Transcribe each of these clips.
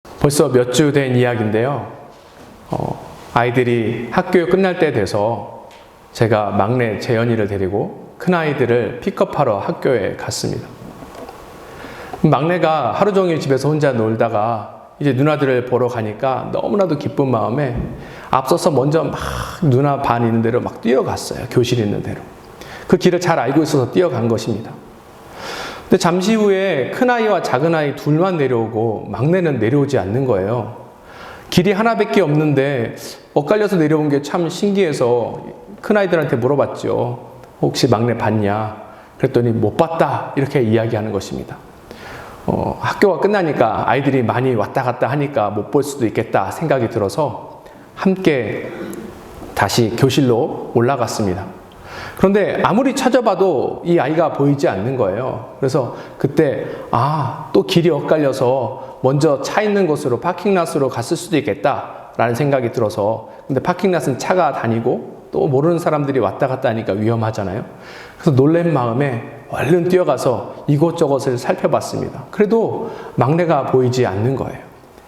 벌써 몇 주 된 이야기인데요. 아이들이 학교 끝날 때 돼서 제가 막내 재현이를 데리고 큰아이들을 픽업하러 학교에 갔습니다. 막내가 하루 종일 집에서 혼자 놀다가 이제 누나들을 보러 가니까 너무나도 기쁜 마음에 앞서서 먼저 막 누나 반 있는 데로 막 뛰어갔어요. 교실 있는 데로. 그 길을 잘 알고 있어서 뛰어간 것입니다. 근데 잠시 후에 큰아이와 작은아이 둘만 내려오고 막내는 내려오지 않는 거예요. 길이 하나밖에 없는데 엇갈려서 내려온 게 참 신기해서 큰아이들한테 물어봤죠. 혹시 막내 봤냐? 그랬더니 못 봤다 이렇게 이야기하는 것입니다. 학교가 끝나니까 아이들이 많이 왔다 갔다 하니까 못 볼 수도 있겠다 생각이 들어서 함께 다시 교실로 올라갔습니다. 그런데 아무리 찾아봐도 이 아이가 보이지 않는 거예요. 그래서 그때 또 길이 엇갈려서 먼저 차 있는 곳으로 파킹랏으로 갔을 수도 있겠다라는 생각이 들어서, 근데 파킹랏은 차가 다니고 또 모르는 사람들이 왔다 갔다 하니까 위험하잖아요. 그래서 놀란 마음에 얼른 뛰어가서 이곳저곳을 살펴봤습니다. 그래도 막내가 보이지 않는 거예요.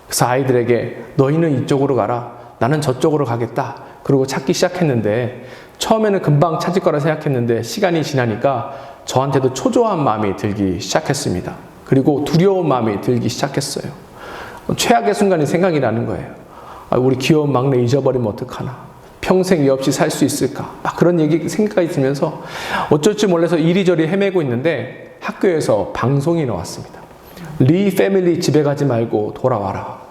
그래서 아이들에게 너희는 이쪽으로 가라, 나는 저쪽으로 가겠다. 그리고 찾기 시작했는데 처음에는 금방 찾을 거라 생각했는데 시간이 지나니까 저한테도 초조한 마음이 들기 시작했습니다. 그리고 두려운 마음이 들기 시작했어요. 최악의 순간이 생각이 나는 거예요. 우리 귀여운 막내 잊어버리면 어떡하나. 평생 얘 없이 살 수 있을까. 막 그런 생각이 들면서 어쩔 줄 몰라서 이리저리 헤매고 있는데 학교에서 방송이 나왔습니다. 리 패밀리 집에 가지 말고 돌아와라.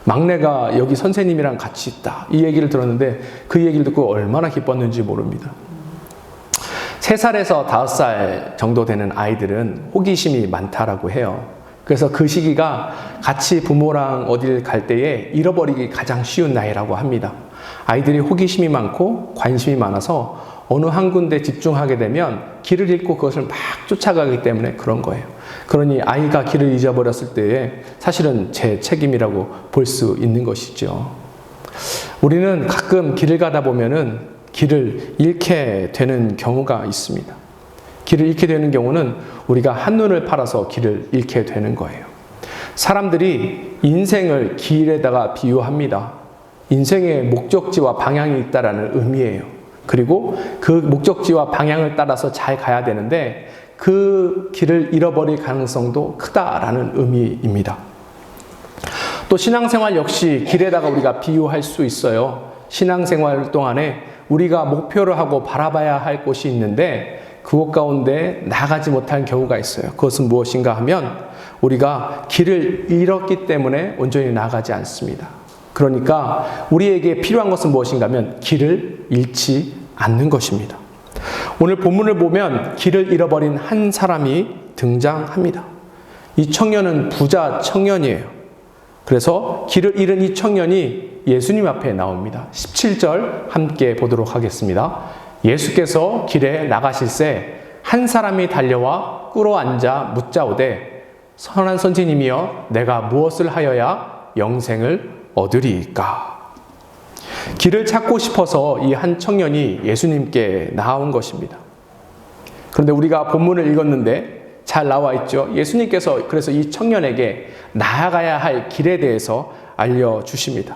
막내가 여기 선생님이랑 같이 있다. 이 얘기를 들었는데 그 얘기를 듣고 얼마나 기뻤는지 모릅니다. 3살에서 5살 정도 되는 아이들은 호기심이 많다라고 해요. 그래서 그 시기가 같이 부모랑 어딜 갈 때에 잃어버리기 가장 쉬운 나이라고 합니다. 아이들이 호기심이 많고 관심이 많아서 어느 한 군데 집중하게 되면 길을 잃고 그것을 막 쫓아가기 때문에 그런 거예요. 그러니 아이가 길을 잊어버렸을 때에 사실은 제 책임이라고 볼 수 있는 것이죠. 우리는 가끔 길을 가다 보면은 길을 잃게 되는 경우가 있습니다. 길을 잃게 되는 경우는 우리가 한눈을 팔아서 길을 잃게 되는 거예요. 사람들이 인생을 길에다가 비유합니다. 인생의 목적지와 방향이 있다라는 의미예요. 그리고 그 목적지와 방향을 따라서 잘 가야 되는데 그 길을 잃어버릴 가능성도 크다라는 의미입니다. 또 신앙생활 역시 길에다가 우리가 비유할 수 있어요. 신앙생활 동안에 우리가 목표를 하고 바라봐야 할 곳이 있는데 그곳 가운데 나가지 못한 경우가 있어요. 그것은 무엇인가 하면 우리가 길을 잃었기 때문에 온전히 나가지 않습니다. 그러니까 우리에게 필요한 것은 무엇인가 하면 길을 잃지 않는 것입니다. 오늘 본문을 보면 길을 잃어버린 한 사람이 등장합니다. 이 청년은 부자 청년이에요. 그래서 길을 잃은 이 청년이 예수님 앞에 나옵니다. 17절 함께 보도록 하겠습니다. 예수께서 길에 나가실새 한 사람이 달려와 꿇어 앉아 묻자오되 선한 선지님이여 내가 무엇을 하여야 영생을 얻으리이까. 길을 찾고 싶어서 이 한 청년이 예수님께 나온 것입니다. 그런데 우리가 본문을 읽었는데 잘 나와 있죠. 예수님께서 그래서 이 청년에게 나아가야 할 길에 대해서 알려주십니다.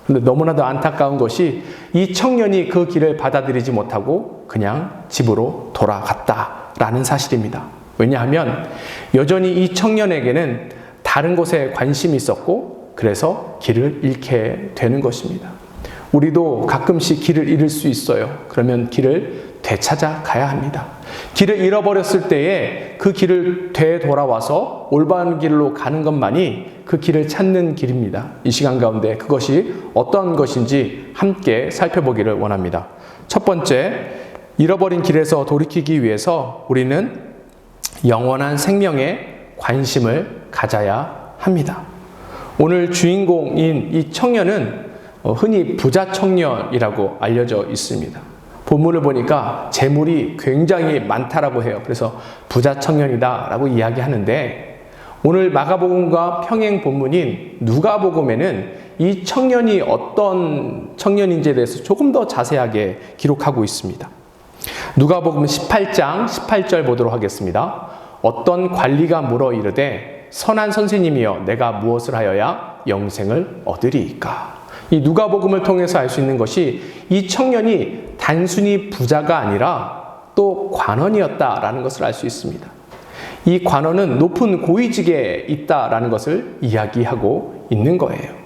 그런데 너무나도 안타까운 것이 이 청년이 그 길을 받아들이지 못하고 그냥 집으로 돌아갔다라는 사실입니다. 왜냐하면 여전히 이 청년에게는 다른 곳에 관심이 있었고 그래서 길을 잃게 되는 것입니다. 우리도 가끔씩 길을 잃을 수 있어요. 그러면 길을 되찾아 가야 합니다. 길을 잃어버렸을 때에 그 길을 되돌아와서 올바른 길로 가는 것만이 그 길을 찾는 길입니다. 이 시간 가운데 그것이 어떤 것인지 함께 살펴보기를 원합니다. 첫 번째, 잃어버린 길에서 돌이키기 위해서 우리는 영원한 생명에 관심을 가져야 합니다. 오늘 주인공인 이 청년은 흔히 부자 청년이라고 알려져 있습니다. 본문을 보니까 재물이 굉장히 많다라고 해요. 그래서 부자 청년이다라고 이야기하는데 오늘 마가복음과 평행 본문인 누가복음에는 이 청년이 어떤 청년인지에 대해서 조금 더 자세하게 기록하고 있습니다. 누가복음 18장 18절 보도록 하겠습니다. 어떤 관리가 물어 이르되 선한 선생님이여 내가 무엇을 하여야 영생을 얻으리이까. 이 누가복음을 통해서 알 수 있는 것이 이 청년이 단순히 부자가 아니라 또 관원이었다라는 것을 알 수 있습니다. 이 관원은 높은 고위직에 있다라는 것을 이야기하고 있는 거예요.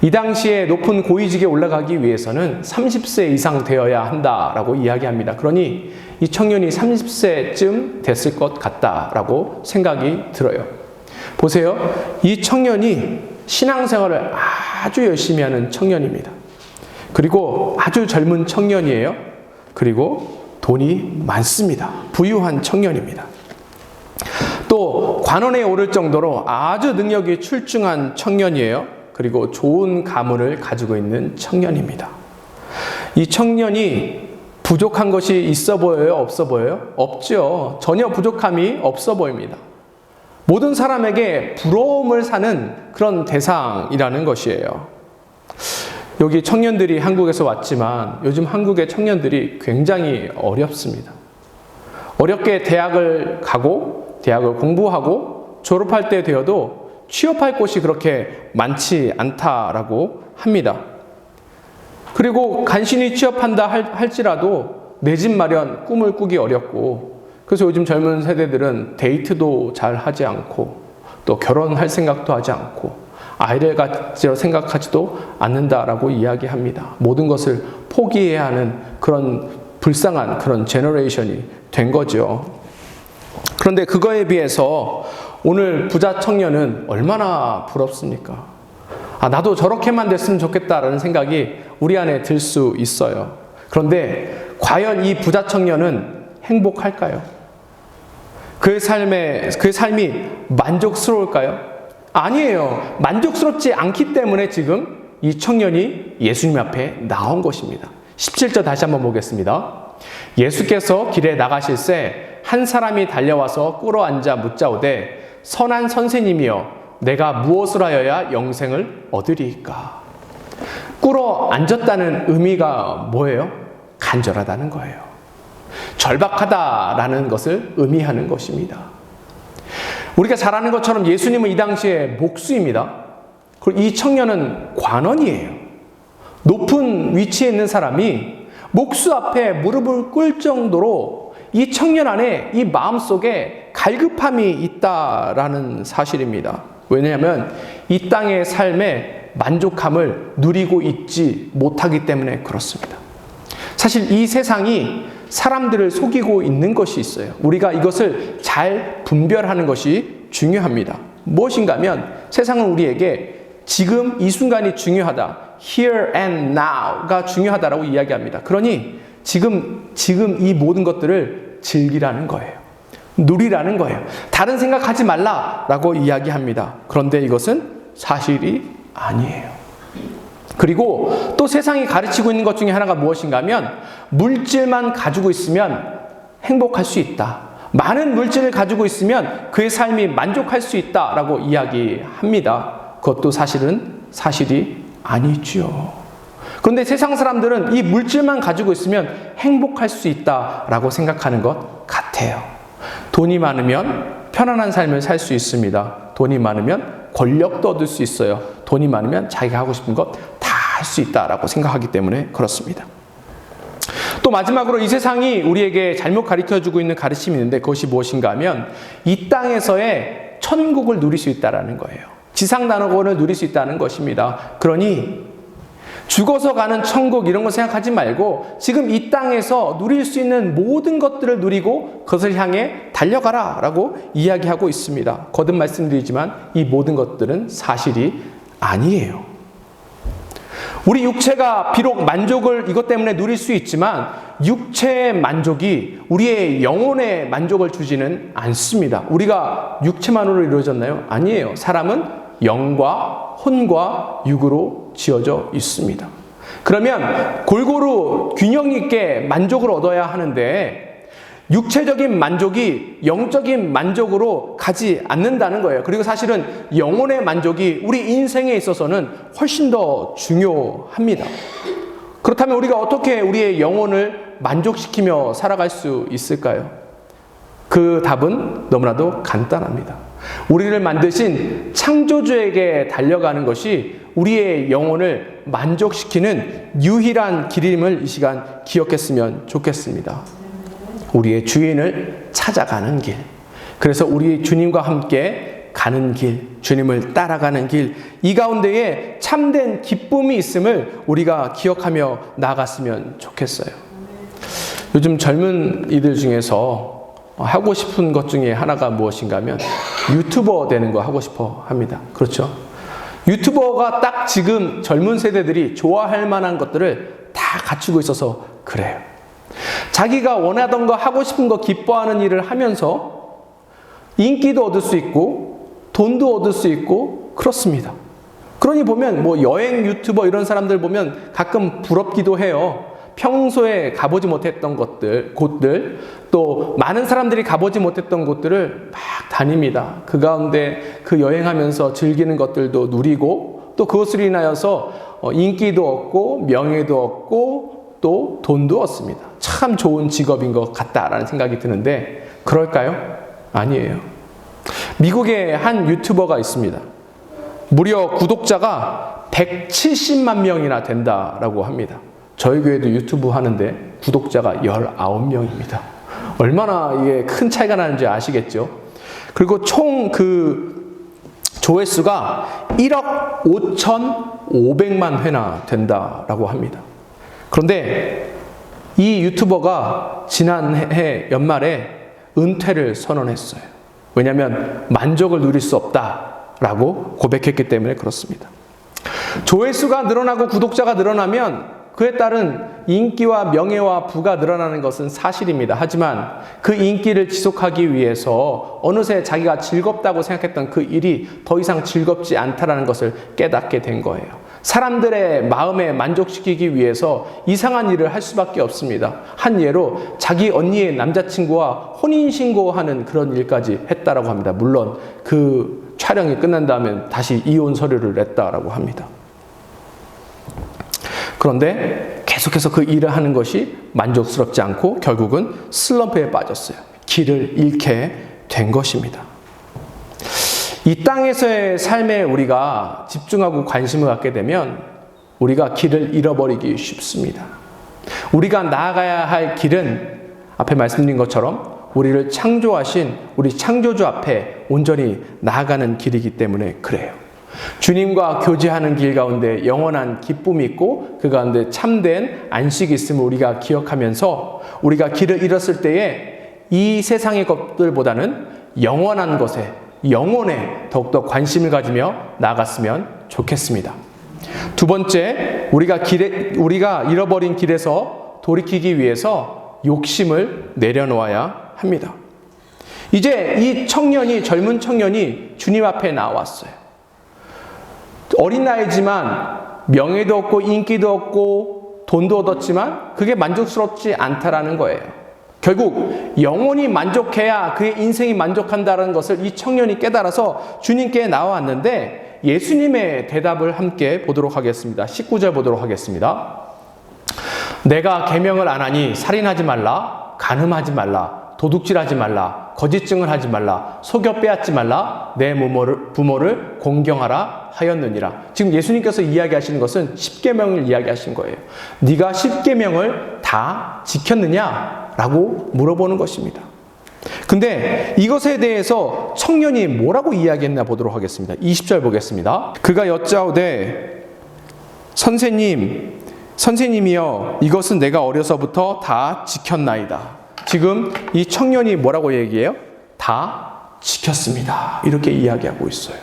이 당시에 높은 고위직에 올라가기 위해서는 30세 이상 되어야 한다라고 이야기합니다. 그러니 이 청년이 30세쯤 됐을 것 같다라고 생각이 들어요. 보세요. 이 청년이 신앙생활을 아주 열심히 하는 청년입니다. 그리고 아주 젊은 청년이에요. 그리고 돈이 많습니다. 부유한 청년입니다. 또 관원에 오를 정도로 아주 능력이 출중한 청년이에요. 그리고 좋은 가문을 가지고 있는 청년입니다. 이 청년이 부족한 것이 있어 보여요? 없어 보여요? 없죠. 전혀 부족함이 없어 보입니다. 모든 사람에게 부러움을 사는 그런 대상이라는 것이에요. 여기 청년들이 한국에서 왔지만 요즘 한국의 청년들이 굉장히 어렵습니다. 어렵게 대학을 가고 대학을 공부하고 졸업할 때 되어도 취업할 곳이 그렇게 많지 않다라고 합니다. 그리고 간신히 취업한다 할지라도 내 집 마련 꿈을 꾸기 어렵고, 그래서 요즘 젊은 세대들은 데이트도 잘 하지 않고 또 결혼할 생각도 하지 않고 아이를 가지려 생각하지도 않는다라고 이야기합니다. 모든 것을 포기해야 하는 그런 불쌍한 그런 제너레이션이 된 거죠. 그런데 그거에 비해서 오늘 부자 청년은 얼마나 부럽습니까? 나도 저렇게만 됐으면 좋겠다라는 생각이 우리 안에 들 수 있어요. 그런데 과연 이 부자 청년은 행복할까요? 그의 삶이 만족스러울까요? 아니에요. 만족스럽지 않기 때문에 지금 이 청년이 예수님 앞에 나온 것입니다. 17절 다시 한번 보겠습니다. 예수께서 길에 나가실새 한 사람이 달려와서 꿇어 앉아 묻자오되 선한 선생님이여 내가 무엇을 하여야 영생을 얻으리이까. 꿇어 앉았다는 의미가 뭐예요? 간절하다는 거예요. 절박하다라는 것을 의미하는 것입니다. 우리가 잘 아는 것처럼 예수님은 이 당시에 목수입니다. 그리고 이 청년은 관원이에요. 높은 위치에 있는 사람이 목수 앞에 무릎을 꿇을 정도로 이 청년 안에 이 마음속에 갈급함이 있다라는 사실입니다. 왜냐하면 이 땅의 삶에 만족함을 누리고 있지 못하기 때문에 그렇습니다. 사실 이 세상이 사람들을 속이고 있는 것이 있어요. 우리가 이것을 잘 분별하는 것이 중요합니다. 무엇인가 하면 세상은 우리에게 지금 이 순간이 중요하다. Here and now가 중요하다라고 이야기합니다. 그러니 지금 이 모든 것들을 즐기라는 거예요. 누리라는 거예요. 다른 생각하지 말라라고 이야기합니다. 그런데 이것은 사실이 아니에요. 그리고 또 세상이 가르치고 있는 것 중에 하나가 무엇인가 하면 물질만 가지고 있으면 행복할 수 있다. 많은 물질을 가지고 있으면 그의 삶이 만족할 수 있다라고 이야기합니다. 그것도 사실이 아니죠. 그런데 세상 사람들은 이 물질만 가지고 있으면 행복할 수 있다라고 생각하는 것 같아요. 돈이 많으면 편안한 삶을 살 수 있습니다. 돈이 많으면 권력도 얻을 수 있어요. 돈이 많으면 자기가 하고 싶은 것 다 할 수 있다라고 생각하기 때문에 그렇습니다. 또 마지막으로 이 세상이 우리에게 잘못 가르쳐주고 있는 가르침이 있는데 그것이 무엇인가 하면 이 땅에서의 천국을 누릴 수 있다는 거예요. 지상단어권을 누릴 수 있다는 것입니다. 그러니 죽어서 가는 천국 이런 거 생각하지 말고 지금 이 땅에서 누릴 수 있는 모든 것들을 누리고 그것을 향해 달려가라 라고 이야기하고 있습니다. 거듭 말씀드리지만 이 모든 것들은 사실이 아니에요. 우리 육체가 비록 만족을 이것 때문에 누릴 수 있지만 육체의 만족이 우리의 영혼의 만족을 주지는 않습니다. 우리가 육체만으로 이루어졌나요? 아니에요. 사람은 영과 혼과 육으로 지어져 있습니다. 그러면 골고루 균형 있게 만족을 얻어야 하는데 육체적인 만족이 영적인 만족으로 가지 않는다는 거예요. 그리고 사실은 영혼의 만족이 우리 인생에 있어서는 훨씬 더 중요합니다. 그렇다면 우리가 어떻게 우리의 영혼을 만족시키며 살아갈 수 있을까요? 그 답은 너무나도 간단합니다. 우리를 만드신 창조주에게 달려가는 것이 우리의 영혼을 만족시키는 유일한 길임을 이 시간 기억했으면 좋겠습니다. 우리의 주인을 찾아가는 길. 그래서 우리 주님과 함께 가는 길, 주님을 따라가는 길, 이 가운데에 참된 기쁨이 있음을 우리가 기억하며 나아갔으면 좋겠어요. 요즘 젊은 이들 중에서 하고 싶은 것 중에 하나가 무엇인가 하면 유튜버 되는 거 하고 싶어 합니다. 그렇죠? 유튜버가 딱 지금 젊은 세대들이 좋아할 만한 것들을 다 갖추고 있어서 그래요. 자기가 원하던 거, 하고 싶은 거, 기뻐하는 일을 하면서 인기도 얻을 수 있고 돈도 얻을 수 있고 그렇습니다. 그러니 보면 뭐 여행 유튜버 이런 사람들 보면 가끔 부럽기도 해요. 평소에 가보지 못했던 곳들, 또 많은 사람들이 가보지 못했던 곳들을 막 다닙니다. 그 가운데 그 여행하면서 즐기는 것들도 누리고 또 그것으로 인하여서 인기도 얻고 명예도 얻고 또 돈도 얻습니다. 참 좋은 직업인 것 같다라는 생각이 드는데 그럴까요? 아니에요. 미국에 한 유튜버가 있습니다. 무려 구독자가 170만 명이나 된다라고 합니다. 저희 교회도 유튜브 하는데 구독자가 19명입니다. 얼마나 이게 큰 차이가 나는지 아시겠죠? 그리고 총 그 조회수가 1억 5,500만 회나 된다라고 합니다. 그런데 이 유튜버가 지난해 연말에 은퇴를 선언했어요. 왜냐하면 만족을 누릴 수 없다라고 고백했기 때문에 그렇습니다. 조회수가 늘어나고 구독자가 늘어나면 그에 따른 인기와 명예와 부가 늘어나는 것은 사실입니다. 하지만 그 인기를 지속하기 위해서 어느새 자기가 즐겁다고 생각했던 그 일이 더 이상 즐겁지 않다는 것을 깨닫게 된 거예요. 사람들의 마음에 만족시키기 위해서 이상한 일을 할 수밖에 없습니다. 한 예로 자기 언니의 남자친구와 혼인신고하는 그런 일까지 했다라고 합니다. 물론 그 촬영이 끝난 다음에 다시 이혼 서류를 냈다라고 합니다. 그런데 계속해서 그 일을 하는 것이 만족스럽지 않고 결국은 슬럼프에 빠졌어요. 길을 잃게 된 것입니다. 이 땅에서의 삶에 우리가 집중하고 관심을 갖게 되면 우리가 길을 잃어버리기 쉽습니다. 우리가 나아가야 할 길은 앞에 말씀드린 것처럼 우리를 창조하신 우리 창조주 앞에 온전히 나아가는 길이기 때문에 그래요. 주님과 교제하는 길 가운데 영원한 기쁨이 있고 그 가운데 참된 안식이 있음을 우리가 기억하면서 우리가 길을 잃었을 때에 이 세상의 것들보다는 영원한 것에, 영혼에 더욱더 관심을 가지며 나아갔으면 좋겠습니다. 두 번째, 우리가 잃어버린 길에서 돌이키기 위해서 욕심을 내려놓아야 합니다. 이제 이 젊은 청년이 주님 앞에 나왔어요. 어린 나이지만 명예도 얻고 인기도 얻고 돈도 얻었지만 그게 만족스럽지 않다라는 거예요. 결국 영혼이 만족해야 그의 인생이 만족한다는 것을 이 청년이 깨달아서 주님께 나왔는데 예수님의 대답을 함께 보도록 하겠습니다. 19절 보도록 하겠습니다. 내가 계명을 안 하니 살인하지 말라, 간음하지 말라, 도둑질하지 말라, 거짓증을 하지 말라, 속여 빼앗지 말라, 내 부모를 공경하라 하였느니라. 지금 예수님께서 이야기하시는 것은 10계명을 이야기하신 거예요. 네가 10계명을 다 지켰느냐? 라고 물어보는 것입니다. 근데 이것에 대해서 청년이 뭐라고 이야기했나 보도록 하겠습니다. 20절 보겠습니다. 그가 여짜오되 선생님이여 이것은 내가 어려서부터 다 지켰나이다. 지금 이 청년이 뭐라고 얘기해요? 다 지켰습니다. 이렇게 이야기하고 있어요.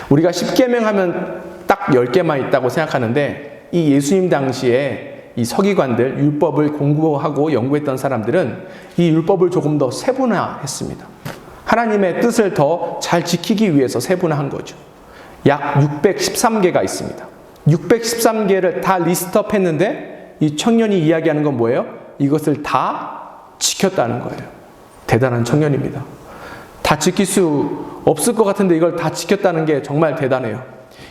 우리가 10계명 하면 딱 10개만 있다고 생각하는데 이 예수님 당시에 이 서기관들, 율법을 공부하고 연구했던 사람들은 이 율법을 조금 더 세분화했습니다. 하나님의 뜻을 더 잘 지키기 위해서 세분화한 거죠. 약 613개가 있습니다. 613개를 다 리스트업 했는데 이 청년이 이야기하는 건 뭐예요? 이것을 다 지켰다는 거예요. 대단한 청년입니다. 다 지킬 수 없을 것 같은데 이걸 다 지켰다는 게 정말 대단해요.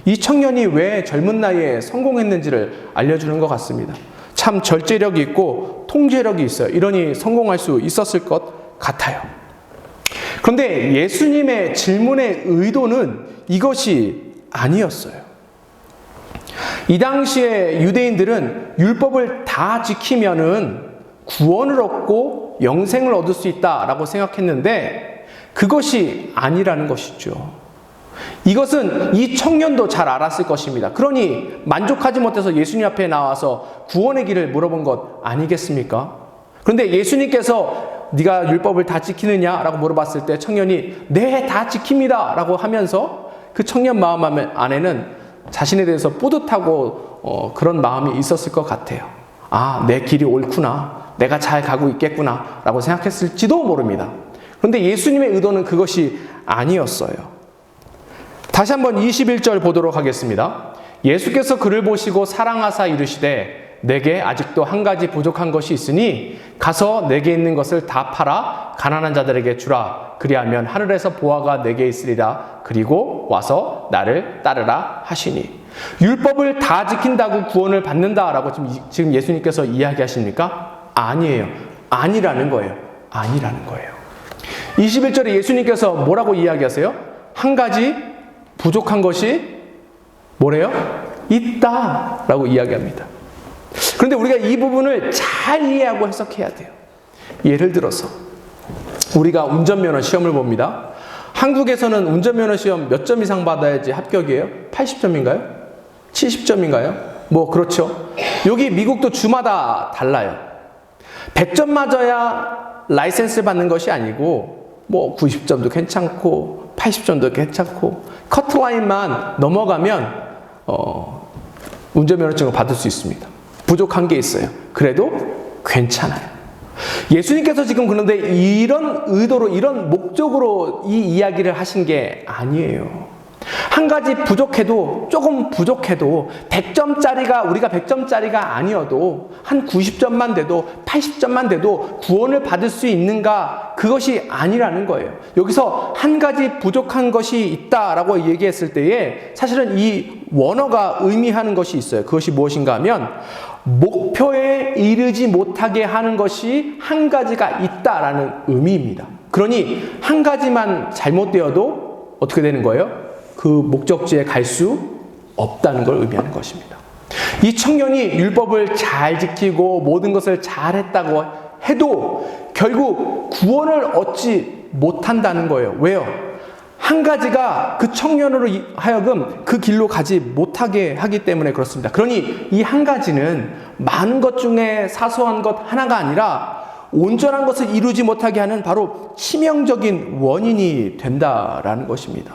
이 청년이 왜 젊은 나이에 성공했는지를 알려주는 것 같습니다. 참 절제력이 있고 통제력이 있어요. 이러니 성공할 수 있었을 것 같아요. 그런데 예수님의 질문의 의도는 이것이 아니었어요. 이 당시에 유대인들은 율법을 다 지키면은 구원을 얻고 영생을 얻을 수 있다라고 생각했는데 그것이 아니라는 것이죠. 이것은 이 청년도 잘 알았을 것입니다. 그러니 만족하지 못해서 예수님 앞에 나와서 구원의 길을 물어본 것 아니겠습니까? 그런데 예수님께서 네가 율법을 다 지키느냐라고 물어봤을 때 청년이 네, 다 지킵니다 라고 하면서 그 청년 마음 안에는 자신에 대해서 뿌듯하고 그런 마음이 있었을 것 같아요. 아, 내 길이 옳구나, 내가 잘 가고 있겠구나 라고 생각했을지도 모릅니다. 그런데 예수님의 의도는 그것이 아니었어요. 다시 한번 21절 보도록 하겠습니다. 예수께서 그를 보시고 사랑하사 이르시되 내게 아직도 한 가지 부족한 것이 있으니 가서 내게 있는 것을 다 팔아 가난한 자들에게 주라. 그리하면 하늘에서 보화가 내게 있으리라. 그리고 와서 나를 따르라 하시니. 율법을 다 지킨다고 구원을 받는다라고 지금 예수님께서 이야기하십니까? 아니에요. 아니라는 거예요. 아니라는 거예요. 21절에 예수님께서 뭐라고 이야기하세요? 한 가지 부족한 것이 뭐래요? 있다라고 이야기합니다. 그런데 우리가 이 부분을 잘 이해하고 해석해야 돼요. 예를 들어서 우리가 운전면허 시험을 봅니다. 한국에서는 운전면허 시험 몇 점 이상 받아야지 합격이에요? 80점인가요? 70점인가요? 뭐 그렇죠. 여기 미국도 주마다 달라요. 100점 맞아야 라이센스를 받는 것이 아니고 뭐 90점도 괜찮고 80점도 괜찮고 커트라인만 넘어가면 운전면허증을 받을 수 있습니다. 부족한 게 있어요. 그래도 괜찮아요. 예수님께서 지금 그런데 이런 의도로 이런 목적으로 이 이야기를 하신 게 아니에요. 한 가지 부족해도 조금 부족해도 100점짜리가 우리가 100점짜리가 아니어도 한 90점만 돼도 80점만 돼도 구원을 받을 수 있는가? 그것이 아니라는 거예요. 여기서 한 가지 부족한 것이 있다라고 얘기했을 때에 사실은 이 원어가 의미하는 것이 있어요. 그것이 무엇인가 하면 목표에 이르지 못하게 하는 것이 한 가지가 있다라는 의미입니다. 그러니 한 가지만 잘못되어도 어떻게 되는 거예요? 그 목적지에 갈 수 없다는 걸 의미하는 것입니다. 이 청년이 율법을 잘 지키고 모든 것을 잘했다고 해도 결국 구원을 얻지 못한다는 거예요. 왜요? 한 가지가 그 청년으로 하여금 그 길로 가지 못하게 하기 때문에 그렇습니다. 그러니 이 한 가지는 많은 것 중에 사소한 것 하나가 아니라 온전한 것을 이루지 못하게 하는 바로 치명적인 원인이 된다라는 것입니다.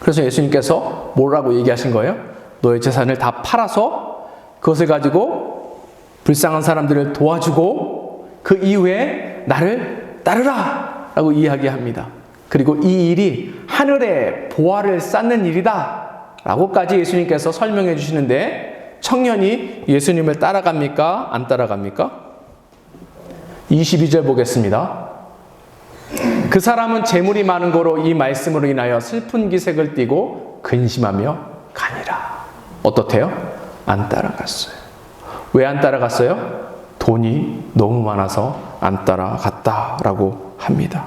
그래서 예수님께서 뭐라고 얘기하신 거예요? 너의 재산을 다 팔아서 그것을 가지고 불쌍한 사람들을 도와주고 그 이후에 나를 따르라 라고 이야기합니다. 그리고 이 일이 하늘에 보화를 쌓는 일이다 라고까지 예수님께서 설명해 주시는데 청년이 예수님을 따라갑니까? 안 따라갑니까? 22절 보겠습니다. 그 사람은 재물이 많은 거로 이 말씀으로 인하여 슬픈 기색을 띠고 근심하며 가니라. 어떻대요? 안 따라갔어요. 왜 안 따라갔어요? 돈이 너무 많아서 안 따라갔다라고 합니다.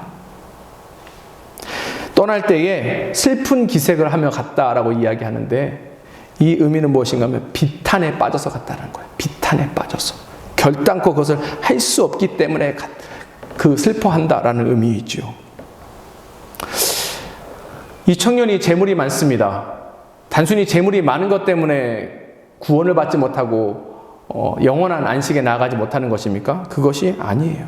떠날 때에 슬픈 기색을 하며 갔다라고 이야기하는데 이 의미는 무엇인가 하면 비탄에 빠져서 갔다는 거예요. 비탄에 빠져서. 결단코 그것을 할 수 없기 때문에 그 슬퍼한다라는 의미이죠. 이 청년이 재물이 많습니다. 단순히 재물이 많은 것 때문에 구원을 받지 못하고 영원한 안식에 나아가지 못하는 것입니까? 그것이 아니에요.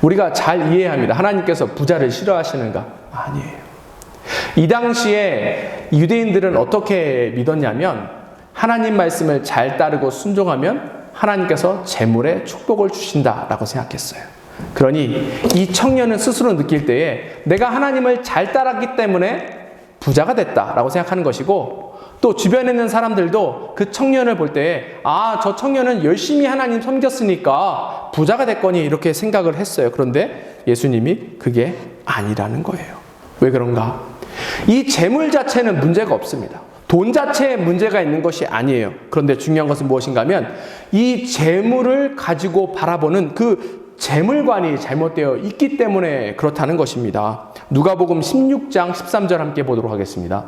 우리가 잘 이해해야 합니다. 하나님께서 부자를 싫어하시는가? 아니에요. 이 당시에 유대인들은 어떻게 믿었냐면 하나님 말씀을 잘 따르고 순종하면 하나님께서 재물에 축복을 주신다라고 생각했어요. 그러니 이 청년은 스스로 느낄 때에 내가 하나님을 잘 따랐기 때문에 부자가 됐다라고 생각하는 것이고 또 주변에 있는 사람들도 그 청년을 볼 때에 아, 저 청년은 열심히 하나님 섬겼으니까 부자가 됐거니 이렇게 생각을 했어요. 그런데 예수님이 그게 아니라는 거예요. 왜 그런가? 이 재물 자체는 문제가 없습니다. 돈 자체에 문제가 있는 것이 아니에요. 그런데 중요한 것은 무엇인가 하면 이 재물을 가지고 바라보는 그 재물관이 잘못되어 있기 때문에 그렇다는 것입니다. 누가복음 16장 13절 함께 보도록 하겠습니다.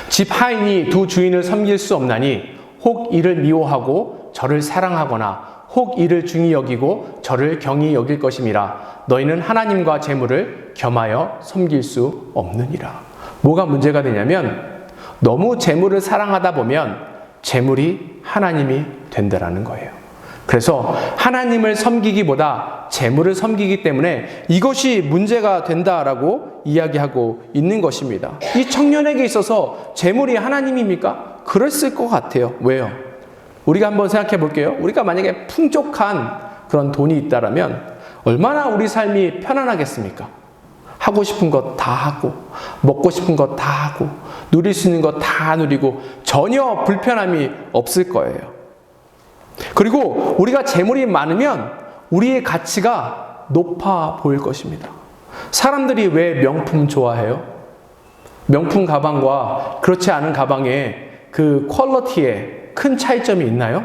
집 하인이 두 주인을 섬길 수 없나니 혹 이를 미워하고 저를 사랑하거나 혹 이를 중히 여기고 저를 경히 여길 것임이라. 너희는 하나님과 재물을 겸하여 섬길 수 없느니라. 뭐가 문제가 되냐면 너무 재물을 사랑하다 보면 재물이 하나님이 된다라는 거예요. 그래서 하나님을 섬기기보다 재물을 섬기기 때문에 이것이 문제가 된다라고 이야기하고 있는 것입니다. 이 청년에게 있어서 재물이 하나님입니까? 그랬을 것 같아요. 왜요? 우리가 한번 생각해 볼게요. 우리가 만약에 풍족한 그런 돈이 있다라면 얼마나 우리 삶이 편안하겠습니까? 하고 싶은 것 다 하고, 먹고 싶은 것 다 하고, 누릴 수 있는 것 다 누리고 전혀 불편함이 없을 거예요. 그리고 우리가 재물이 많으면 우리의 가치가 높아 보일 것입니다. 사람들이 왜 명품 좋아해요? 명품 가방과 그렇지 않은 가방의 그 퀄리티에 큰 차이점이 있나요?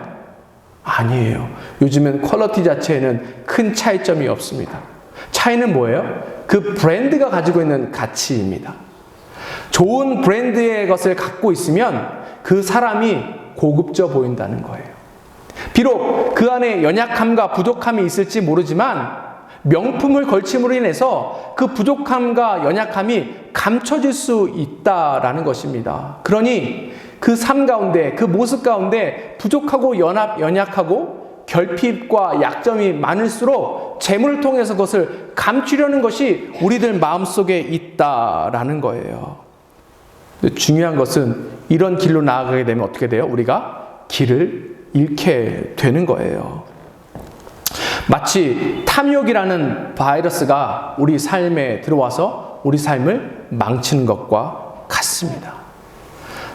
아니에요. 요즘엔 퀄리티 자체에는 큰 차이점이 없습니다. 차이는 뭐예요? 그 브랜드가 가지고 있는 가치입니다. 좋은 브랜드의 것을 갖고 있으면 그 사람이 고급져 보인다는 거예요. 비록 그 안에 연약함과 부족함이 있을지 모르지만 명품을 걸침으로 인해서 그 부족함과 연약함이 감춰질 수 있다라는 것입니다. 그러니 그 삶 가운데, 그 모습 가운데 부족하고 연약하고 결핍과 약점이 많을수록 재물을 통해서 그것을 감추려는 것이 우리들 마음속에 있다라는 거예요. 중요한 것은 이런 길로 나아가게 되면 어떻게 돼요? 우리가 길을 잃게 되는 거예요. 마치 탐욕이라는 바이러스가 우리 삶에 들어와서 우리 삶을 망치는 것과 같습니다.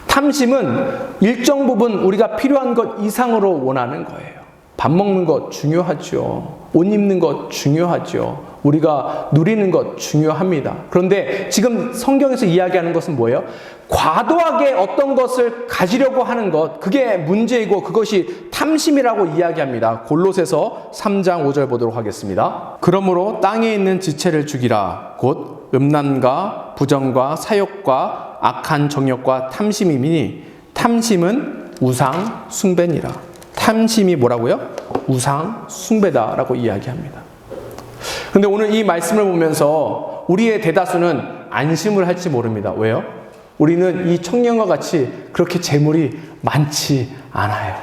탐심은 일정 부분 우리가 필요한 것 이상으로 원하는 거예요. 밥 먹는 것 중요하죠. 옷 입는 것 중요하죠. 우리가 누리는 것 중요합니다. 그런데 지금 성경에서 이야기하는 것은 뭐예요? 과도하게 어떤 것을 가지려고 하는 것, 그게 문제이고 그것이 탐심이라고 이야기합니다. 골로새서 3장 5절 보도록 하겠습니다. 그러므로 땅에 있는 지체를 죽이라. 곧 음란과 부정과 사욕과 악한 정욕과 탐심이니 탐심은 우상 숭배니라. 탐심이 뭐라고요? 우상 숭배다라고 이야기합니다. 근데 오늘 이 말씀을 보면서 우리의 대다수는 안심을 할지 모릅니다. 왜요? 우리는 이 청년과 같이 그렇게 재물이 많지 않아요.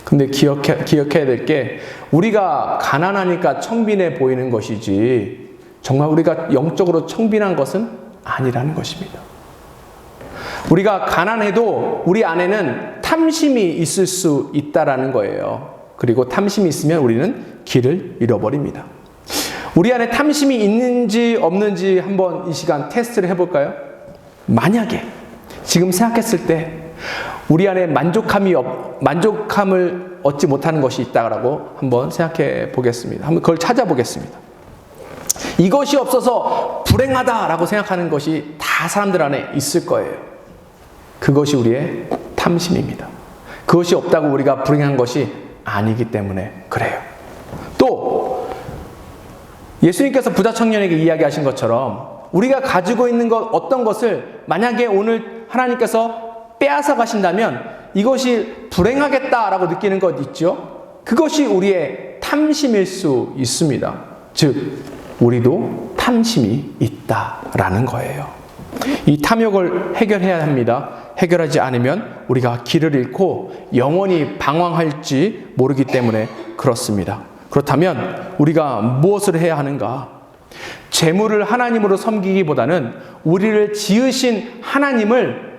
근데 기억해야 될 게 우리가 가난하니까 청빈해 보이는 것이지 정말 우리가 영적으로 청빈한 것은 아니라는 것입니다. 우리가 가난해도 우리 안에는 탐심이 있을 수 있다라는 거예요. 그리고 탐심이 있으면 우리는 길을 잃어버립니다. 우리 안에 탐심이 있는지 없는지 한번 이 시간 테스트를 해볼까요? 만약에 지금 생각했을 때 우리 안에 만족함을 얻지 못하는 것이 있다라고 한번 생각해 보겠습니다. 한번 그걸 찾아보겠습니다. 이것이 없어서 불행하다라고 생각하는 것이 다 사람들 안에 있을 거예요. 그것이 우리의 탐심입니다. 그것이 없다고 우리가 불행한 것이 아니기 때문에 그래요. 또 예수님께서 부자 청년에게 이야기하신 것처럼 우리가 가지고 있는 것 어떤 것을 만약에 오늘 하나님께서 빼앗아 가신다면 이것이 불행하겠다라고 느끼는 것 있죠? 그것이 우리의 탐심일 수 있습니다. 즉 우리도 탐심이 있다라는 거예요. 이 탐욕을 해결해야 합니다. 해결하지 않으면 우리가 길을 잃고 영원히 방황할지 모르기 때문에 그렇습니다. 그렇다면 우리가 무엇을 해야 하는가? 재물을 하나님으로 섬기기보다는 우리를 지으신 하나님을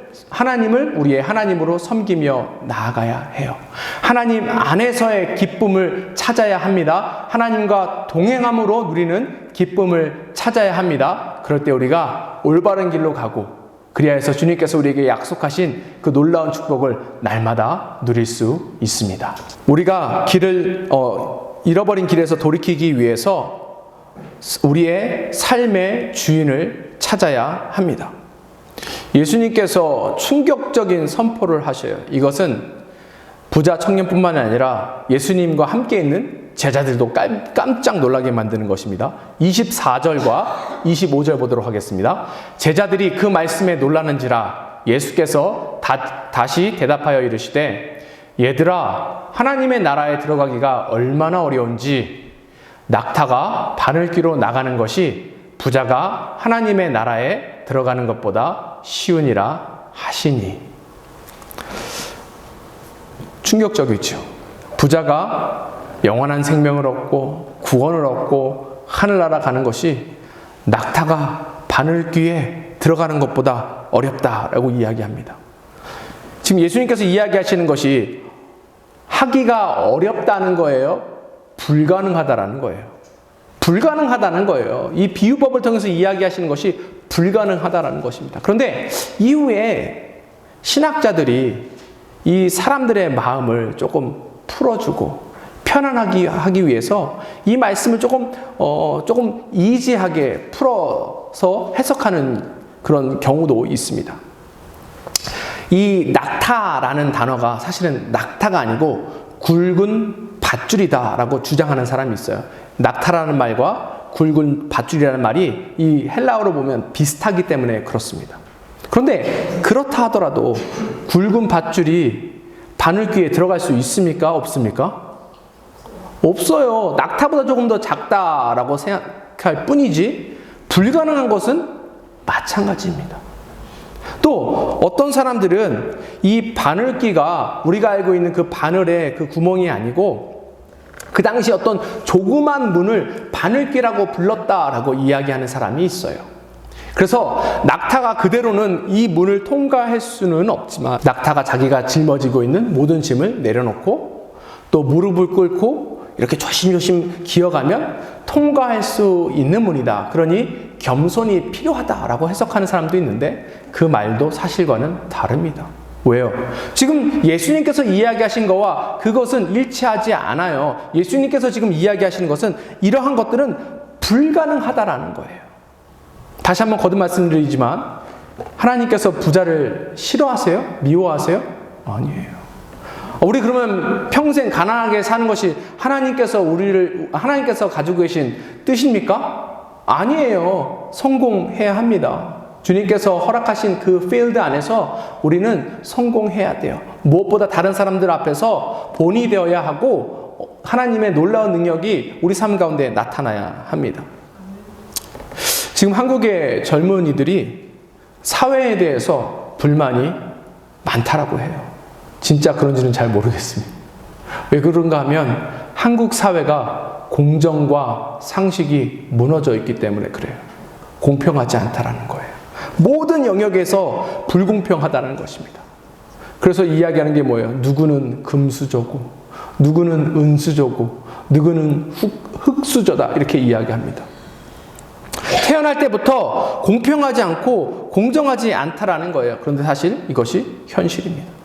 우리의 하나님으로 섬기며 나아가야 해요. 하나님 안에서의 기쁨을 찾아야 합니다. 하나님과 동행함으로 누리는 기쁨을 찾아야 합니다. 그럴 때 우리가 올바른 길로 가고 그리하여서 주님께서 우리에게 약속하신 그 놀라운 축복을 날마다 누릴 수 있습니다. 우리가 길을 잃어버린 길에서 돌이키기 위해서 우리의 삶의 주인을 찾아야 합니다. 예수님께서 충격적인 선포를 하셔요. 이것은 부자 청년뿐만 아니라 예수님과 함께 있는 제자들도 깜짝 놀라게 만드는 것입니다. 24절과 25절 보도록 하겠습니다. 제자들이 그 말씀에 놀라는지라 예수께서 다시 대답하여 이르시되 얘들아 하나님의 나라에 들어가기가 얼마나 어려운지 낙타가 바늘귀로 나가는 것이 부자가 하나님의 나라에 들어가는 것보다 쉬우니라 하시니. 충격적이죠. 부자가 영원한 생명을 얻고 구원을 얻고 하늘나라 가는 것이 낙타가 바늘귀에 들어가는 것보다 어렵다라고 이야기합니다. 지금 예수님께서 이야기하시는 것이 하기가 어렵다는 거예요? 불가능하다라는 거예요. 불가능하다는 거예요. 이 비유법을 통해서 이야기하시는 것이 불가능하다라는 것입니다. 그런데 이후에 신학자들이 이 사람들의 마음을 조금 풀어주고 편안하게 하기 위해서 이 말씀을 조금 이지하게 풀어서 해석하는 그런 경우도 있습니다. 이 낙타라는 단어가 사실은 낙타가 아니고 굵은 밧줄이다라고 주장하는 사람이 있어요. 낙타라는 말과 굵은 밧줄이라는 말이 이 헬라어로 보면 비슷하기 때문에 그렇습니다. 그런데 그렇다 하더라도 굵은 밧줄이 바늘귀에 들어갈 수 있습니까? 없습니까? 없어요. 낙타보다 조금 더 작다라고 생각할 뿐이지 불가능한 것은 마찬가지입니다. 또 어떤 사람들은 이 바늘귀가 우리가 알고 있는 그 바늘의 그 구멍이 아니고 그 당시 어떤 조그만 문을 바늘귀라고 불렀다라고 이야기하는 사람이 있어요. 그래서 낙타가 그대로는 이 문을 통과할 수는 없지만 낙타가 자기가 짊어지고 있는 모든 짐을 내려놓고 또 무릎을 꿇고 이렇게 조심조심 기어가면 통과할 수 있는 문이다. 그러니 겸손이 필요하다라고 해석하는 사람도 있는데 그 말도 사실과는 다릅니다. 왜요? 지금 예수님께서 이야기하신 거와 그것은 일치하지 않아요. 예수님께서 지금 이야기하시는 것은 이러한 것들은 불가능하다라는 거예요. 다시 한번 거듭 말씀드리지만 하나님께서 부자를 싫어하세요? 미워하세요? 아니에요. 우리 그러면 평생 가난하게 사는 것이 하나님께서 가지고 계신 뜻입니까? 아니에요. 성공해야 합니다. 주님께서 허락하신 그 필드 안에서 우리는 성공해야 돼요. 무엇보다 다른 사람들 앞에서 본이 되어야 하고 하나님의 놀라운 능력이 우리 삶 가운데 나타나야 합니다. 지금 한국의 젊은이들이 사회에 대해서 불만이 많다라고 해요. 진짜 그런지는 잘 모르겠습니다. 왜 그런가 하면 한국 사회가 공정과 상식이 무너져 있기 때문에 그래요. 공평하지 않다라는 거예요. 모든 영역에서 불공평하다는 것입니다. 그래서 이야기하는 게 뭐예요? 누구는 금수저고, 누구는 은수저고, 누구는 흙수저다 이렇게 이야기합니다. 태어날 때부터 공평하지 않고 공정하지 않다라는 거예요. 그런데 사실 이것이 현실입니다.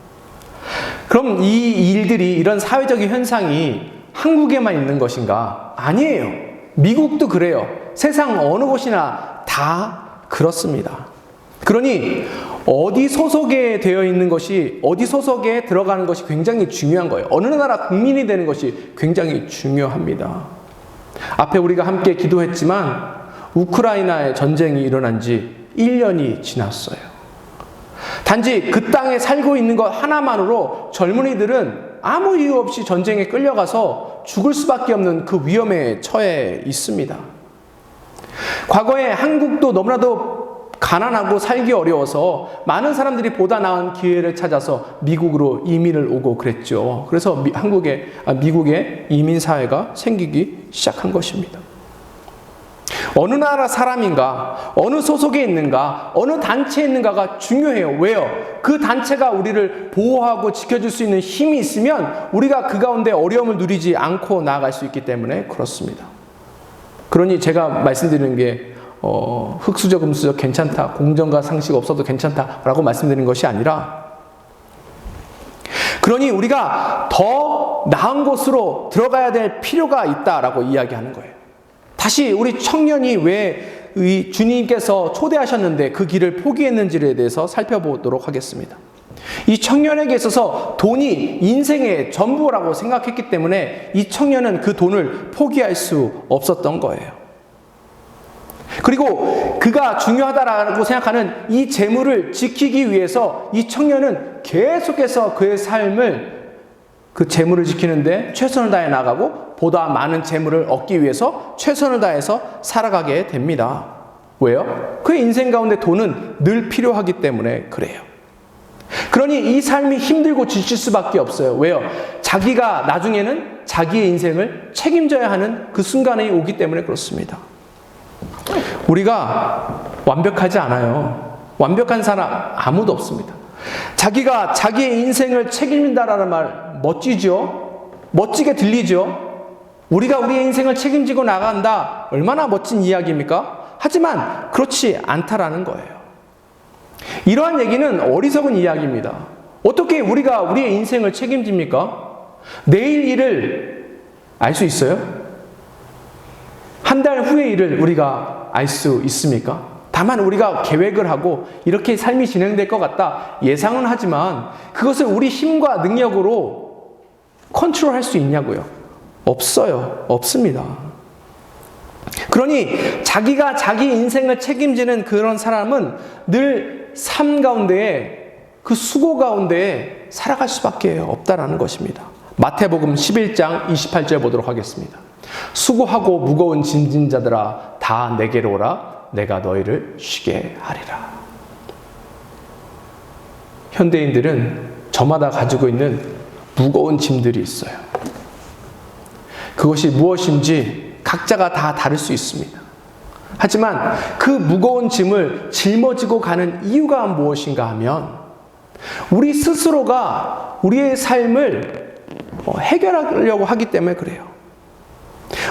그럼 이 일들이, 이런 사회적인 현상이 한국에만 있는 것인가? 아니에요. 미국도 그래요. 세상 어느 곳이나 다 그렇습니다. 그러니 어디 소속에 되어 있는 것이, 어디 소속에 들어가는 것이 굉장히 중요한 거예요. 어느 나라 국민이 되는 것이 굉장히 중요합니다. 앞에 우리가 함께 기도했지만 우크라이나의 전쟁이 일어난 지 1년이 지났어요. 단지 그 땅에 살고 있는 것 하나만으로 젊은이들은 아무 이유 없이 전쟁에 끌려가서 죽을 수밖에 없는 그 위험에 처해 있습니다. 과거에 한국도 너무나도 가난하고 살기 어려워서 많은 사람들이 보다 나은 기회를 찾아서 미국으로 이민을 오고 그랬죠. 그래서 미국의 이민사회가 생기기 시작한 것입니다. 어느 나라 사람인가, 어느 소속에 있는가, 어느 단체에 있는가가 중요해요. 왜요? 그 단체가 우리를 보호하고 지켜줄 수 있는 힘이 있으면 우리가 그 가운데 어려움을 누리지 않고 나아갈 수 있기 때문에 그렇습니다. 그러니 제가 말씀드리는 게 흙수저 금수저 괜찮다, 공정과 상식 없어도 괜찮다라고 말씀드리는 것이 아니라, 그러니 우리가 더 나은 곳으로 들어가야 될 필요가 있다라고 이야기하는 거예요. 다시 우리 청년이 왜 주님께서 초대하셨는데 그 길을 포기했는지에 대해서 살펴보도록 하겠습니다. 이 청년에게 있어서 돈이 인생의 전부라고 생각했기 때문에 이 청년은 그 돈을 포기할 수 없었던 거예요. 그리고 그가 중요하다라고 생각하는 이 재물을 지키기 위해서 이 청년은 계속해서 그의 삶을 그 재물을 지키는데 최선을 다해 나가고 보다 많은 재물을 얻기 위해서 최선을 다해서 살아가게 됩니다. 왜요? 그의 인생 가운데 돈은 늘 필요하기 때문에 그래요. 그러니 이 삶이 힘들고 지칠 수밖에 없어요. 왜요? 자기가 나중에는 자기의 인생을 책임져야 하는 그 순간이 오기 때문에 그렇습니다. 우리가 완벽하지 않아요. 완벽한 사람 아무도 없습니다. 자기가 자기의 인생을 책임진다라는 말 멋지죠? 멋지게 들리죠? 우리가 우리의 인생을 책임지고 나간다. 얼마나 멋진 이야기입니까? 하지만 그렇지 않다라는 거예요. 이러한 얘기는 어리석은 이야기입니다. 어떻게 우리가 우리의 인생을 책임집니까? 내일 일을 알 수 있어요? 한 달 후의 일을 우리가 알 수 있습니까? 다만 우리가 계획을 하고 이렇게 삶이 진행될 것 같다 예상은 하지만 그것을 우리 힘과 능력으로 컨트롤할 수 있냐고요? 없어요. 없습니다. 그러니 자기가 자기 인생을 책임지는 그런 사람은 늘 삶 가운데에 그 수고 가운데에 살아갈 수밖에 없다라는 것입니다. 마태복음 11장 28절 보도록 하겠습니다. 수고하고 무거운 짐진 자들아 다 내게로 오라 내가 너희를 쉬게 하리라. 현대인들은 저마다 가지고 있는 무거운 짐들이 있어요. 그것이 무엇인지 각자가 다 다를 수 있습니다. 하지만 그 무거운 짐을 짊어지고 가는 이유가 무엇인가 하면 우리 스스로가 우리의 삶을 해결하려고 하기 때문에 그래요.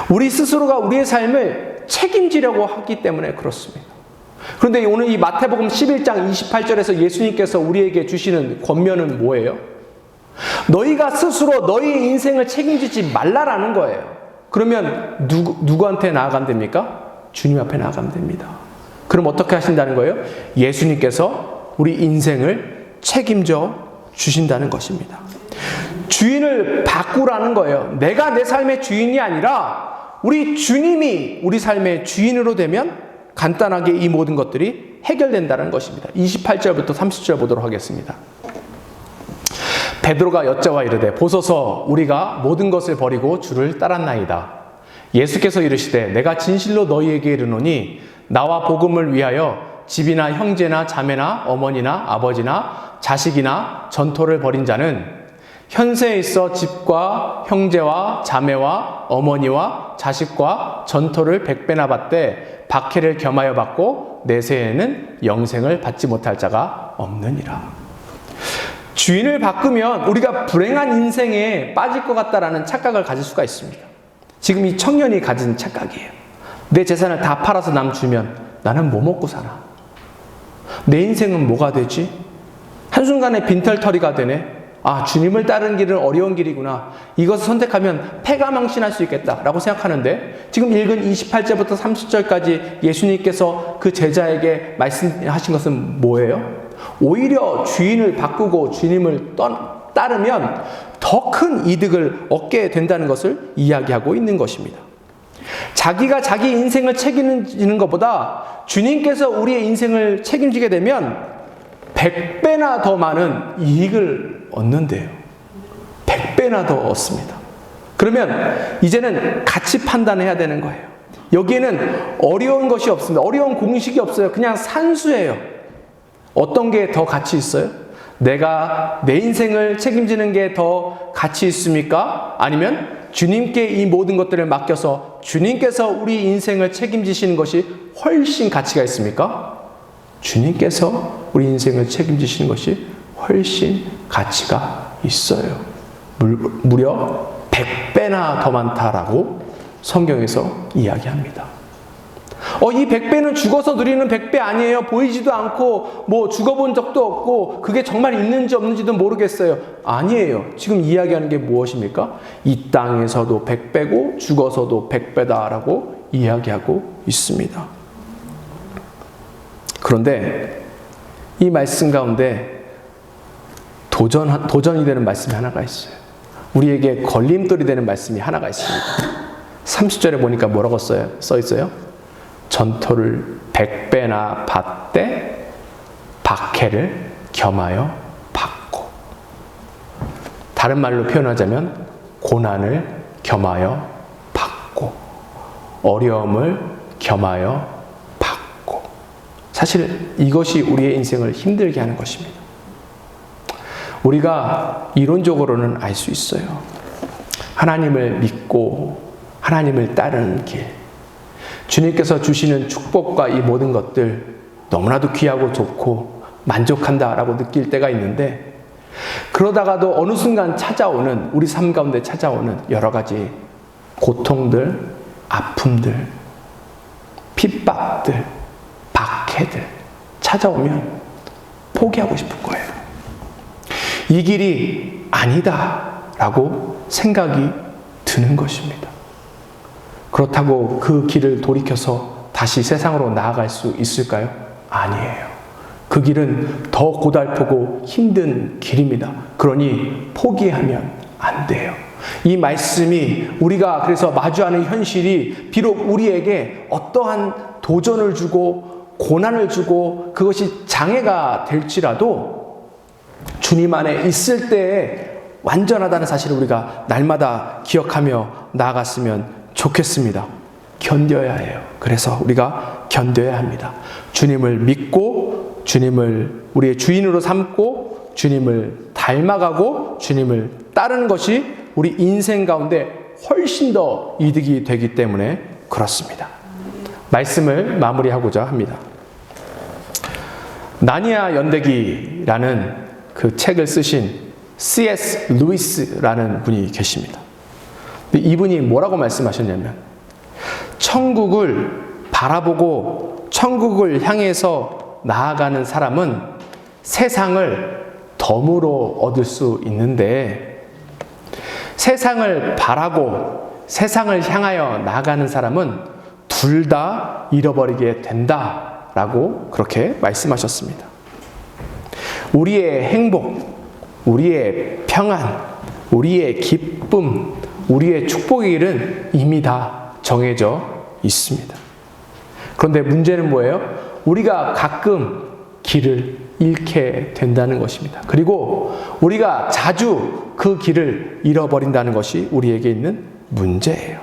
우리 스스로가 우리의 삶을 책임지려고 하기 때문에 그렇습니다. 그런데 오늘 이 마태복음 11장 28절에서 예수님께서 우리에게 주시는 권면은 뭐예요? 너희가 스스로 너희의 인생을 책임지지 말라라는 거예요. 그러면 누구한테 나아가면 됩니까? 주님 앞에 나아가면 됩니다. 그럼 어떻게 하신다는 거예요? 예수님께서 우리 인생을 책임져 주신다는 것입니다. 주인을 바꾸라는 거예요. 내가 내 삶의 주인이 아니라 우리 주님이 우리 삶의 주인으로 되면 간단하게 이 모든 것들이 해결된다는 것입니다. 28절부터 30절 보도록 하겠습니다. 베드로가 여짜와 이르되 보소서 우리가 모든 것을 버리고 주를 따랐나이다. 예수께서 이르시되 내가 진실로 너희에게 이르노니 나와 복음을 위하여 집이나 형제나 자매나 어머니나 아버지나 자식이나 전토를 벌인 자는 현세에 있어 집과 형제와 자매와 어머니와 자식과 전토를 100배나 받되 박해를 겸하여 받고 내세에는 영생을 받지 못할 자가 없느니라. 주인을 바꾸면 우리가 불행한 인생에 빠질 것 같다라는 착각을 가질 수가 있습니다. 지금 이 청년이 가진 착각이에요. 내 재산을 다 팔아서 남 주면 나는 뭐 먹고 살아? 내 인생은 뭐가 되지? 한순간에 빈털터리가 되네. 아, 주님을 따르는 길은 어려운 길이구나. 이것을 선택하면 패가망신할 수 있겠다라고 생각하는데 지금 읽은 28절부터 30절까지 예수님께서 그 제자에게 말씀하신 것은 뭐예요? 오히려 주인을 바꾸고 주님을 따르면 더 큰 이득을 얻게 된다는 것을 이야기하고 있는 것입니다. 자기가 자기 인생을 책임지는 것보다 주님께서 우리의 인생을 책임지게 되면 100배나 더 많은 이익을 얻는데요. 100배나 더 얻습니다. 그러면 이제는 가치 판단해야 되는 거예요. 여기에는 어려운 것이 없습니다. 어려운 공식이 없어요. 그냥 산수예요. 어떤 게 더 가치 있어요? 내가 내 인생을 책임지는 게 더 가치 있습니까? 아니면 주님께 이 모든 것들을 맡겨서 주님께서 우리 인생을 책임지시는 것이 훨씬 가치가 있습니까? 주님께서 우리 인생을 책임지시는 것이 훨씬 가치가 있어요. 무려 100배나 더 많다라고 성경에서 이야기합니다. 이 100배는 죽어서 누리는 100배 아니에요. 보이지도 않고 뭐 죽어본 적도 없고 그게 정말 있는지 없는지도 모르겠어요. 아니에요. 지금 이야기하는 게 무엇입니까? 이 땅에서도 100배고 죽어서도 100배다라고 이야기하고 있습니다. 그런데 이 말씀 가운데 도전이 되는 말씀이 하나가 있어요. 우리에게 걸림돌이 되는 말씀이 하나가 있습니다. 30절에 보니까 뭐라고 써 있어요? 전토를 100배나 받되 박해를 겸하여 받고. 다른 말로 표현하자면 고난을 겸하여 받고 어려움을 겸하여 받고. 사실 이것이 우리의 인생을 힘들게 하는 것입니다. 우리가 이론적으로는 알 수 있어요. 하나님을 믿고 하나님을 따르는 길, 주님께서 주시는 축복과 이 모든 것들 너무나도 귀하고 좋고 만족한다라고 느낄 때가 있는데, 그러다가도 어느 순간 찾아오는, 우리 삶 가운데 찾아오는 여러 가지 고통들, 아픔들, 핍박들, 박해들 찾아오면 포기하고 싶은 거예요. 이 길이 아니다라고 생각이 드는 것입니다. 그렇다고 그 길을 돌이켜서 다시 세상으로 나아갈 수 있을까요? 아니에요. 그 길은 더 고달프고 힘든 길입니다. 그러니 포기하면 안 돼요. 이 말씀이 우리가 그래서 마주하는 현실이 비록 우리에게 어떠한 도전을 주고 고난을 주고 그것이 장애가 될지라도 주님 안에 있을 때에 완전하다는 사실을 우리가 날마다 기억하며 나아갔으면 좋겠습니다. 견뎌야 해요. 그래서 우리가 견뎌야 합니다. 주님을 믿고 주님을 우리의 주인으로 삼고 주님을 닮아가고 주님을 따르는 것이 우리 인생 가운데 훨씬 더 이득이 되기 때문에 그렇습니다. 말씀을 마무리하고자 합니다. 나니아 연대기라는 그 책을 쓰신 C.S. 루이스라는 분이 계십니다. 이분이 뭐라고 말씀하셨냐면, 천국을 바라보고 천국을 향해서 나아가는 사람은 세상을 덤으로 얻을 수 있는데, 세상을 바라고 세상을 향하여 나아가는 사람은 둘 다 잃어버리게 된다라고 그렇게 말씀하셨습니다. 우리의 행복, 우리의 평안, 우리의 기쁨, 우리의 축복의 길은 이미 다 정해져 있습니다. 그런데 문제는 뭐예요? 우리가 가끔 길을 잃게 된다는 것입니다. 그리고 우리가 자주 그 길을 잃어버린다는 것이 우리에게 있는 문제예요.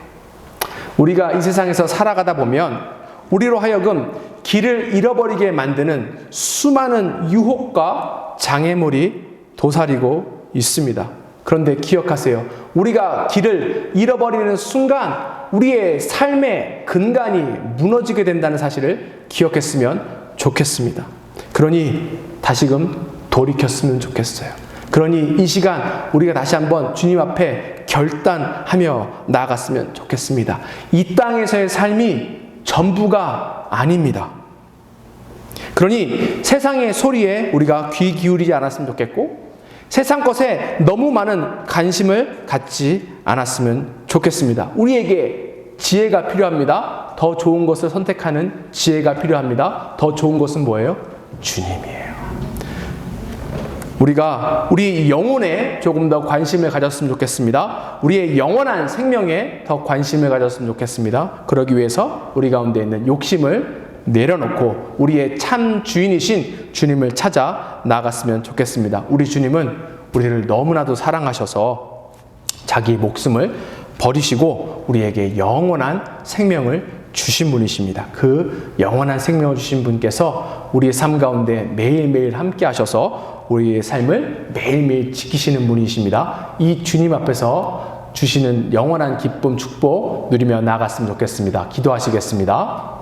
우리가 이 세상에서 살아가다 보면 우리로 하여금 길을 잃어버리게 만드는 수많은 유혹과 장애물이 도사리고 있습니다. 그런데 기억하세요. 우리가 길을 잃어버리는 순간 우리의 삶의 근간이 무너지게 된다는 사실을 기억했으면 좋겠습니다. 그러니 다시금 돌이켰으면 좋겠어요. 그러니 이 시간 우리가 다시 한번 주님 앞에 결단하며 나아갔으면 좋겠습니다. 이 땅에서의 삶이 전부가 아닙니다. 그러니 세상의 소리에 우리가 귀 기울이지 않았으면 좋겠고, 세상 것에 너무 많은 관심을 갖지 않았으면 좋겠습니다. 우리에게 지혜가 필요합니다. 더 좋은 것을 선택하는 지혜가 필요합니다. 더 좋은 것은 뭐예요? 주님이에요. 우리가 우리 영혼에 조금 더 관심을 가졌으면 좋겠습니다. 우리의 영원한 생명에 더 관심을 가졌으면 좋겠습니다. 그러기 위해서 우리 가운데 있는 욕심을 내려놓고 우리의 참 주인이신 주님을 찾아 나아갔으면 좋겠습니다. 우리 주님은 우리를 너무나도 사랑하셔서 자기 목숨을 버리시고 우리에게 영원한 생명을 주신 분이십니다. 그 영원한 생명을 주신 분께서 우리의 삶 가운데 매일매일 함께 하셔서 우리의 삶을 매일매일 지키시는 분이십니다. 이 주님 앞에서 주시는 영원한 기쁨, 축복 누리며 나아갔으면 좋겠습니다. 기도하시겠습니다.